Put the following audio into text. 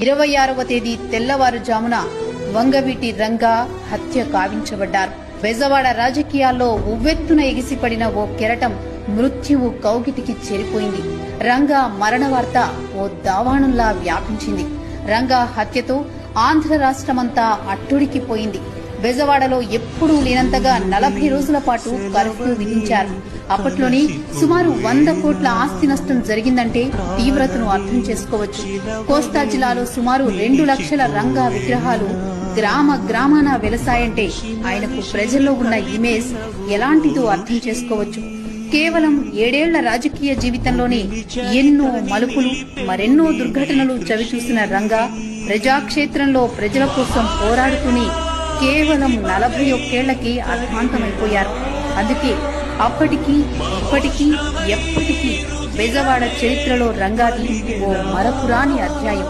26వ తేదీ తెల్లవారుజామున వంగవీటి రంగా హత్య కావించబడ్డారు. బెజవాడ రాజకీయాల్లో ఉవ్వెత్తున ఎగిసిపడిన ఓ కెరటం మృత్యువు కౌగిటికి చేరిపోయింది. రంగా మరణ వార్త ఓ దావాణంలా వ్యాపించింది. రంగా హత్యతో ఆంధ్ర రాష్ట్రమంతా అట్టుడికిపోయింది. బెజవాడలో ఎప్పుడూ లేనంతగా 40 రోజుల పాటు కర్ఫ్యూ విధించారు. అప్పట్లోనే సుమారు 100 కోట్ల ఆస్తి నష్టం జరిగిందంటే తీవ్రతను అర్థం చేసుకోవచ్చు. కోస్తా జిల్లాలో సుమారు 2 లక్షల రంగా విగ్రహాలు గ్రామ గ్రామాన వెలసాయంటే ఆయనకు ప్రజల్లో ఉన్న ఇమేజ్ ఎలాంటిదో అర్థం చేసుకోవచ్చు. కేవలం 7 ఏళ్ల రాజకీయ జీవితంలోనే ఎన్నో మలుపులు, మరెన్నో దుర్ఘటనలు చవిచూసిన రంగా ప్రజాక్షేత్రంలో ప్రజల కోసం పోరాడుతూనే కేవలం 41 ఏళ్లకే అర్థాంతమైపోయారు. అందుకే అప్పటికీ ఇప్పటికీ ఎప్పటికీ బెజవాడ చరిత్రలో రంగాది ఓ మరపురాని అధ్యాయం.